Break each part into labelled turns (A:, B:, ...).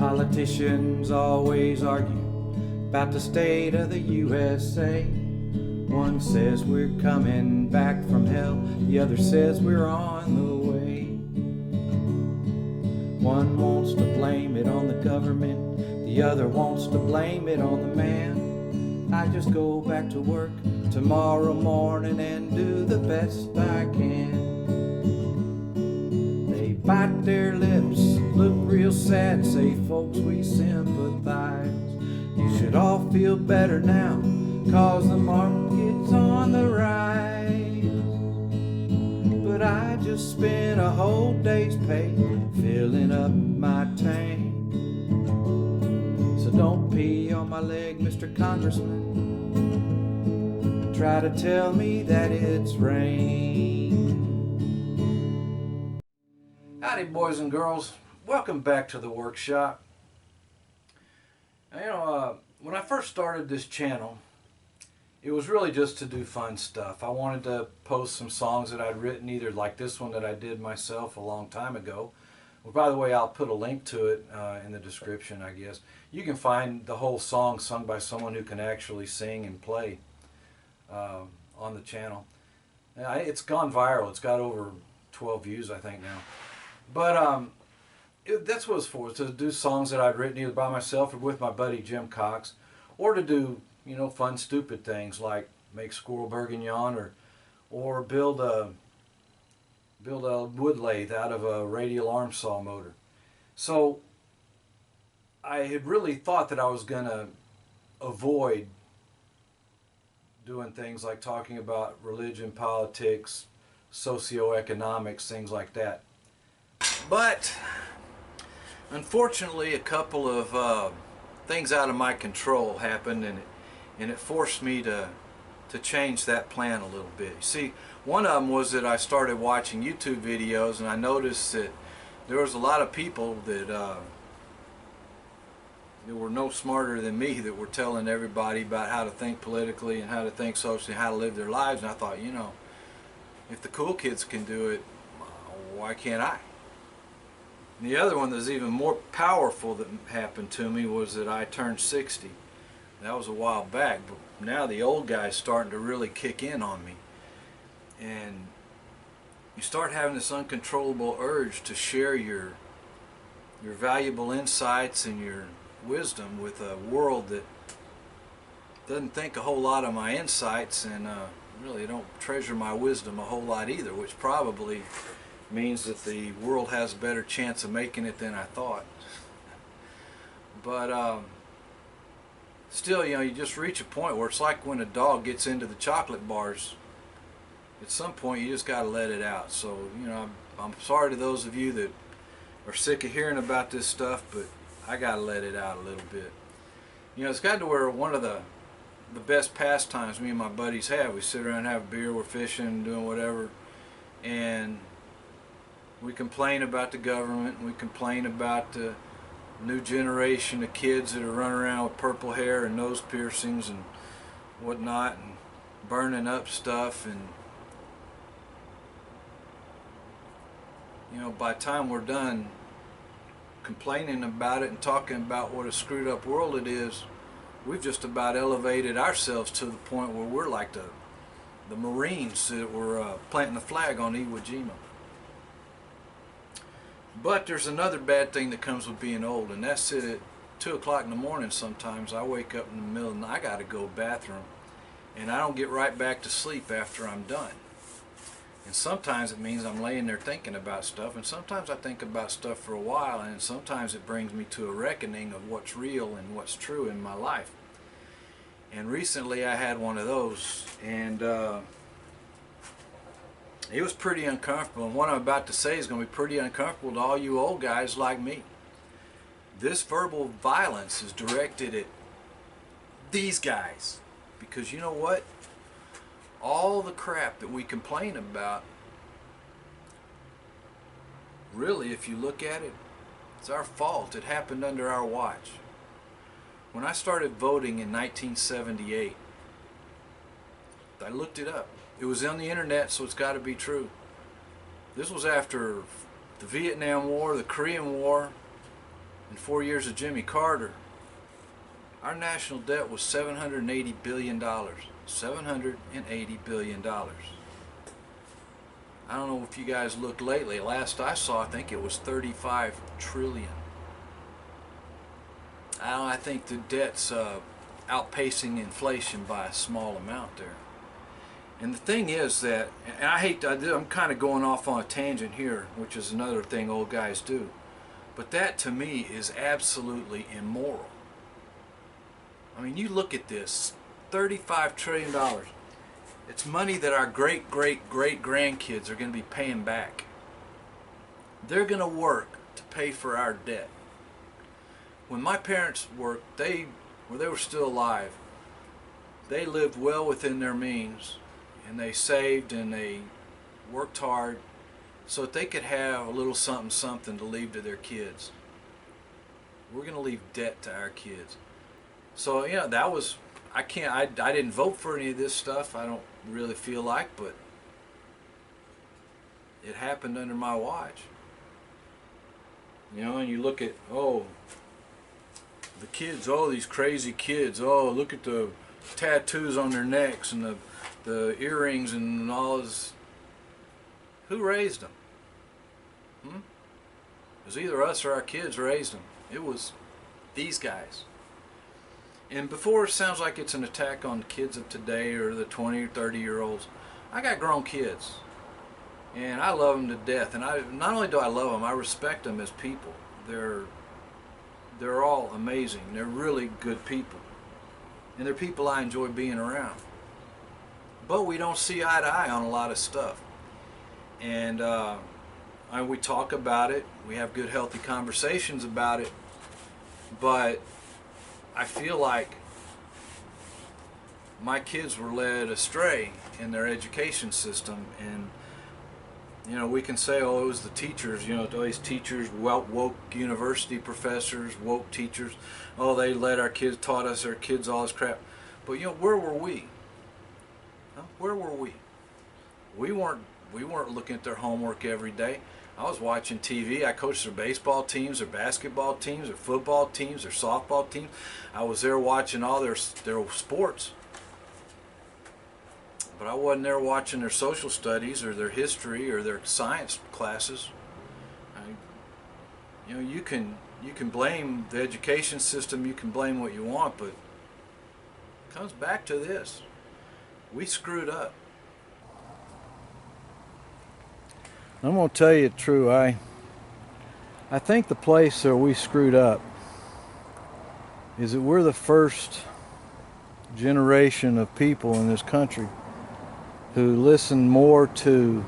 A: Politicians always argue about the state of the USA. One says we're coming back from hell, the other says we're on the way. One wants to blame it on the government, the other wants to blame it on the man. I just go back to work tomorrow morning and do the best I can. They bite their lips, look real sad, say, folks, we sympathize. You should all feel better now, 'cause the market's on the rise. But I just spent a whole day's pay filling up my tank. So don't pee on my leg, Mr. Congressman. Try to tell me that it's rain. Howdy, boys and girls. Welcome back to the workshop. Now, when I first started this channel, it was really just to do fun stuff. I wanted to post some songs that I'd written, either like this one that I did myself a long time ago. Well, by the way, I'll put a link to it in the description, I guess. You can find the whole song sung by someone who can actually sing and play on the channel. It's gone viral. It's got over 12 views, I think, now. But that's what it's for, to do songs that I'd written either by myself or with my buddy Jim Cox, or to do, you know, fun, stupid things like make squirrel bourguignon or build a wood lathe out of a radial arm saw motor. So I had really thought that I was going to avoid doing things like talking about religion, politics, socioeconomics, things like that. But unfortunately, a couple of things out of my control happened, and it forced me to change that plan a little bit. You see, one of them was that I started watching YouTube videos, and I noticed that there was a lot of people that were no smarter than me that were telling everybody about how to think politically and how to think socially and how to live their lives. And I thought, you know, if the cool kids can do it, why can't I? And the other one that's even more powerful that happened to me was that I turned 60. That was a while back, but now the old guy's starting to really kick in on me. And you start having this uncontrollable urge to share your valuable insights and your wisdom with a world that doesn't think a whole lot of my insights, and really don't treasure my wisdom a whole lot either, which probably means that the world has a better chance of making it than I thought. But still, you know, you just reach a point where it's like when a dog gets into the chocolate bars. At some point, you just got to let it out. So, you know, I'm sorry to those of you that are sick of hearing about this stuff, but I got to let it out a little bit. You know, it's got to where one of the best pastimes me and my buddies have, we sit around and have a beer, we're fishing, doing whatever, and we complain about the government, and we complain about the new generation of kids that are running around with purple hair and nose piercings and whatnot, and burning up stuff. And you know, by the time we're done complaining about it and talking about what a screwed up world it is, we've just about elevated ourselves to the point where we're like the Marines that were planting the flag on Iwo Jima. But there's another bad thing that comes with being old, and that's that at 2 o'clock in the morning sometimes I wake up in the middle of the night, I got to go to the bathroom, and I don't get right back to sleep after I'm done. And sometimes it means I'm laying there thinking about stuff, and sometimes I think about stuff for a while, and sometimes it brings me to a reckoning of what's real and what's true in my life. And recently I had one of those, and it was pretty uncomfortable, and what I'm about to say is going to be pretty uncomfortable to all you old guys like me. This verbal violence is directed at these guys, because you know what? All the crap that we complain about, really, if you look at it, it's our fault. It happened under our watch. When I started voting in 1978, I looked it up. It was on the internet, so it's got to be true. This was after the Vietnam War, the Korean War, in 4 years of Jimmy Carter, our national debt was $780 billion. $780 billion. I don't know if you guys looked lately. Last I saw, I think it was 35 trillion. I think the debt's outpacing inflation by a small amount there. And the thing is that, and I'm kind of going off on a tangent here, which is another thing old guys do, but that to me is absolutely immoral. I mean, you look at this, $35 trillion. It's money that our great-great-great-grandkids are going to be paying back. They're going to work to pay for our debt. When my parents worked, when they were still alive, they lived well within their means, and they saved and they worked hard so that they could have a little something to leave to their kids. We're going to leave debt to our kids. So, yeah, that was, I didn't vote for any of this stuff, I don't really feel like, but it happened under my watch. You know, and you look at, oh, the kids, oh, these crazy kids, oh, look at the tattoos on their necks and the earrings and all this. Who raised them? It was either us or our kids raised them. It was these guys. And before it sounds like it's an attack on the kids of today or the 20 or 30-year-olds, I got grown kids. And I love them to death. And not only do I love them, I respect them as people. They're all amazing. They're really good people. And they're people I enjoy being around. But we don't see eye to eye on a lot of stuff. And we talk about it. We have good, healthy conversations about it. But I feel like my kids were led astray in their education system, and you know, we can say, oh, it was the teachers, you know, these teachers, woke university professors, woke teachers, oh, they let our kids, taught us our kids all this crap. But you know, where were we? Huh? Where were we? We weren't looking at their homework every day. I was watching TV. I coached their baseball teams, their basketball teams, their football teams, their softball teams. I was there watching all their sports. But I wasn't there watching their social studies or their history or their science classes. You know, you can blame the education system, you can blame what you want, but it comes back to this. We screwed up.
B: I'm going to tell you the truth. I think the place where we screwed up is that we're the first generation of people in this country who listen more to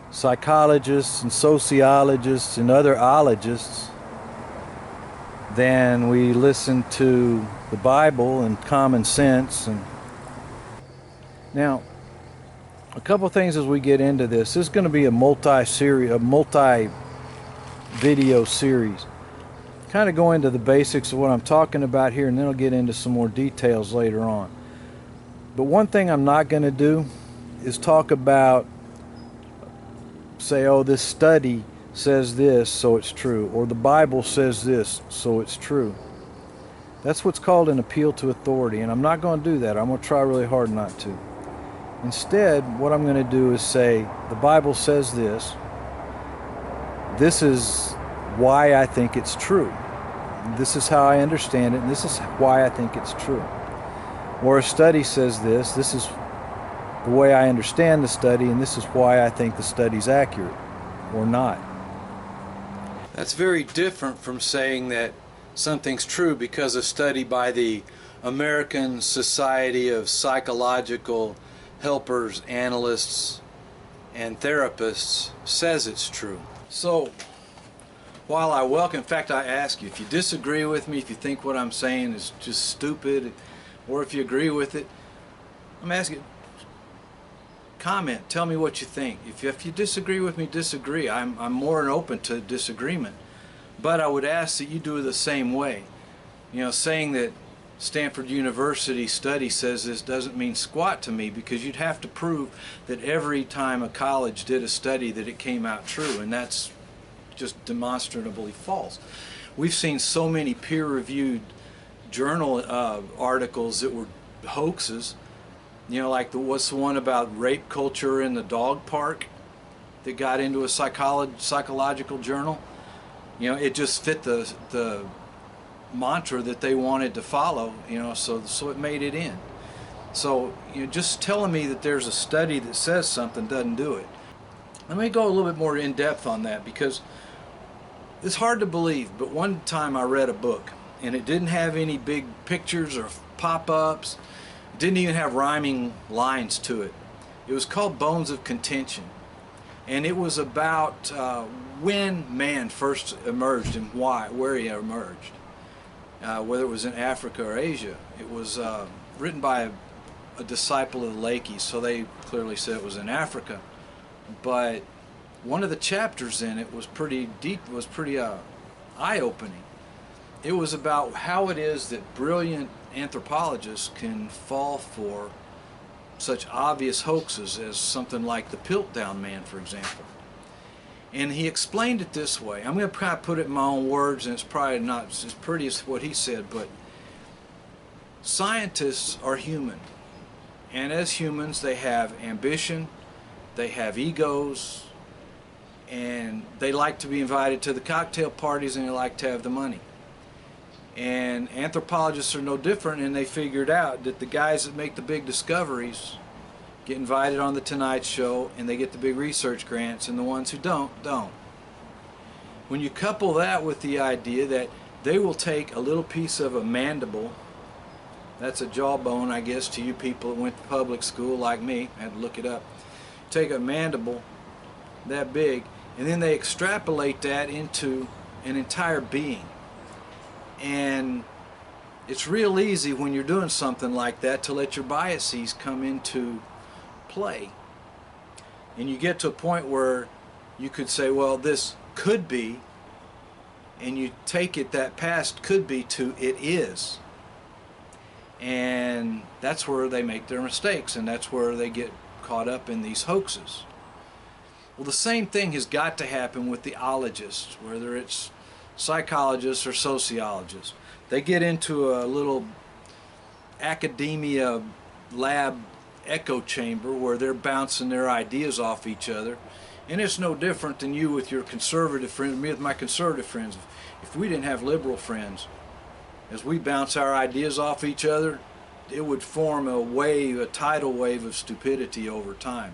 B: psychologists and sociologists and other ologists than we listen to the Bible and common sense. And now, a couple things as we get into this. This is going to be a multi-video series. Kind of go into the basics of what I'm talking about here, and then I'll get into some more details later on. But one thing I'm not going to do is talk about, say, oh, this study says this, so it's true, or the Bible says this, so it's true. That's what's called an appeal to authority, and I'm not going to do that. I'm going to try really hard not to. Instead, what I'm going to do is say, the Bible says this. This is why I think it's true. This is how I understand it, and this is why I think it's true. Or a study says this. This is the way I understand the study, and this is why I think the study's accurate, or not.
A: That's very different from saying that something's true because a study by the American Society of Psychological Helpers, Analysts, and Therapists says it's true. So, while I welcome, in fact, I ask you, if you disagree with me, if you think what I'm saying is just stupid, or if you agree with it, I'm asking, comment, tell me what you think. If you disagree with me, disagree. I'm more than open to disagreement. But I would ask that you do it the same way. You know, saying that Stanford University study says this doesn't mean squat to me, because you'd have to prove that every time a college did a study that it came out true, and that's just demonstrably false. We've seen so many peer-reviewed journal articles that were hoaxes. You know, like what's the one about rape culture in the dog park that got into a psychological journal? You know, it just fit the mantra that they wanted to follow. You know, so it made it in. So you know, just telling me that there's a study that says something doesn't do it. Let me go a little bit more in depth on that, because it's hard to believe, but one time I read a book and it didn't have any big pictures or pop-ups. It didn't even have rhyming lines to it. It was called Bones of Contention, and it was about when man first emerged and where he emerged, whether it was in Africa or Asia. It was written by a disciple of the Lakeys, so they clearly said it was in Africa. But one of the chapters in it was pretty deep, was pretty eye-opening. It was about how it is that brilliant anthropologists can fall for such obvious hoaxes as something like the Piltdown Man, for example. And he explained it this way. I'm going to kind of put it in my own words, and it's probably not as pretty as what he said, but scientists are human. And as humans, they have ambition, they have egos, and they like to be invited to the cocktail parties, and they like to have the money. And anthropologists are no different, and they figured out that the guys that make the big discoveries get invited on the Tonight Show, and they get the big research grants, and the ones who don't. When you couple that with the idea that they will take a little piece of a mandible, that's a jawbone, I guess, to you people that went to public school like me, I had to look it up. Take a mandible that big, and then they extrapolate that into an entire being. And it's real easy when you're doing something like that to let your biases come into play. And you get to a point where you could say, well, this could be, and you take it, that past could be, to it is. And that's where they make their mistakes, and that's where they get caught up in these hoaxes. Well, the same thing has got to happen with the ologists, whether it's psychologists or sociologists. They get into a little academia lab echo chamber where they're bouncing their ideas off each other, and it's no different than you with your conservative friends, me with my conservative friends. If we didn't have liberal friends, as we bounce our ideas off each other, it would form a wave, a tidal wave of stupidity over time,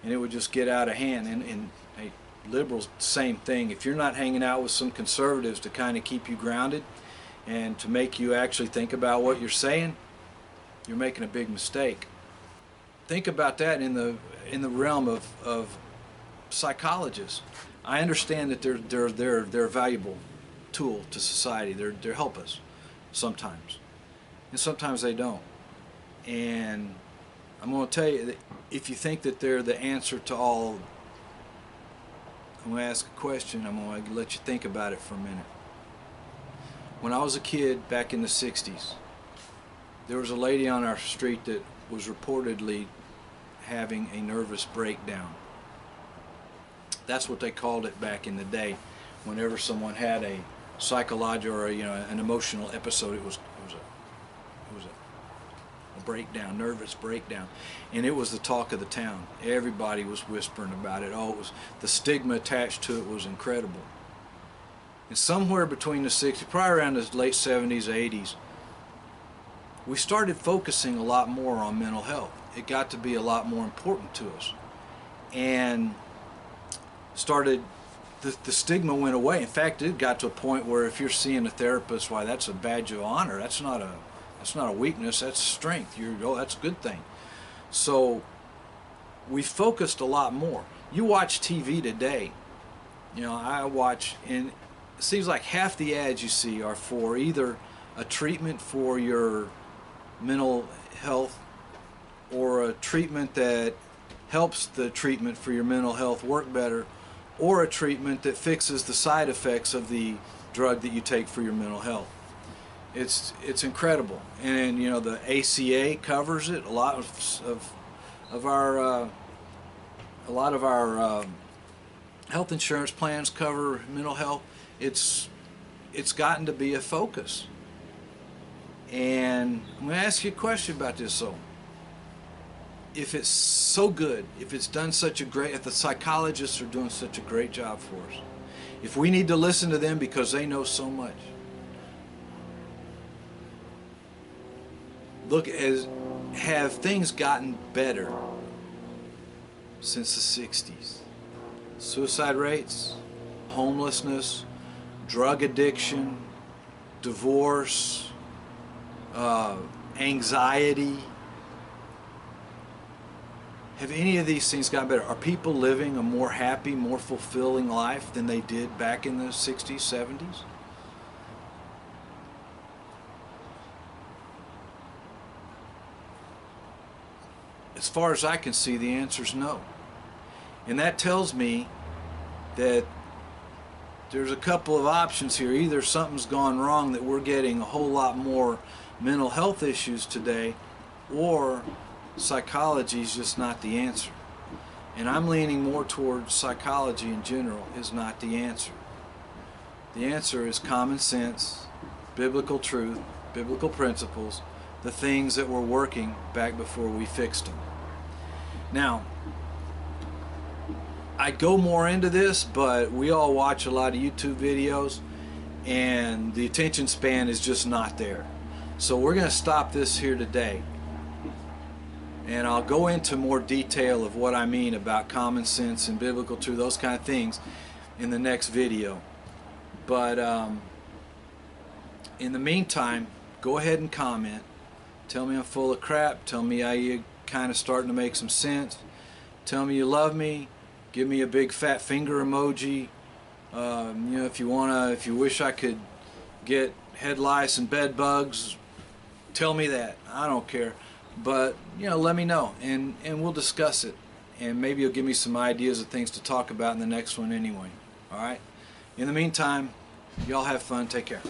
A: and it would just get out of hand. And hey, liberals, same thing. If you're not hanging out with some conservatives to kind of keep you grounded and to make you actually think about what you're saying, you're making a big mistake. Think about that in the realm of psychologists. I understand that they're a valuable tool to society. They help us sometimes, and sometimes they don't. And I'm going to tell you that if you think that they're the answer to all, I'm going to ask a question. I'm going to let you think about it for a minute. When I was a kid back in the 60s, there was a lady on our street that was reportedly having a nervous breakdown. That's what they called it back in the day. Whenever someone had a psychological or an emotional episode, it was a breakdown, nervous breakdown, and it was the talk of the town. Everybody was whispering about it. Oh, it was, the stigma attached to it was incredible. And somewhere between the 60s, probably around the late 70s, 80s, we started focusing a lot more on mental health. It got to be a lot more important to us, and the stigma went away. In fact, it got to a point where if you're seeing a therapist, why, that's a badge of honor. That's not a weakness. That's strength. That's a good thing. So we focused a lot more. You watch TV today. I watch, and it seems like half the ads you see are for either a treatment for your mental health or a treatment that helps the treatment for your mental health work better, or a treatment that fixes the side effects of the drug that you take for your mental health. It's incredible, and the ACA covers it. A lot of our health insurance plans cover mental health. It's gotten to be a focus. And I'm going to ask you a question about this. So, if it's so good, if it's done such a great, if the psychologists are doing such a great job for us, if we need to listen to them because they know so much, have things gotten better since the 60s? Suicide rates, homelessness, drug addiction, divorce, anxiety. Have any of these things gotten better? Are people living a more happy, more fulfilling life than they did back in the 60s, 70s? As far as I can see, the answer is no. And that tells me that there's a couple of options here. Either something's gone wrong, that we're getting a whole lot more mental health issues today, or psychology is just not the answer. And I'm leaning more towards psychology in general is not the answer. The answer is common sense, biblical truth, biblical principles, the things that were working back before we fixed them. Now, I'd go more into this, but we all watch a lot of YouTube videos and the attention span is just not there. So we're going to stop this here today. And I'll go into more detail of what I mean about common sense and biblical truth, those kind of things, in the next video. But in the meantime, go ahead and comment. Tell me I'm full of crap. Tell me how you kind of starting to make some sense. Tell me you love me. Give me a big fat finger emoji. You know, if you wish I could get head lice and bed bugs, tell me that. I don't care. But, you know, let me know, and we'll discuss it. And maybe you'll give me some ideas of things to talk about in the next one anyway. All right? In the meantime, y'all have fun. Take care.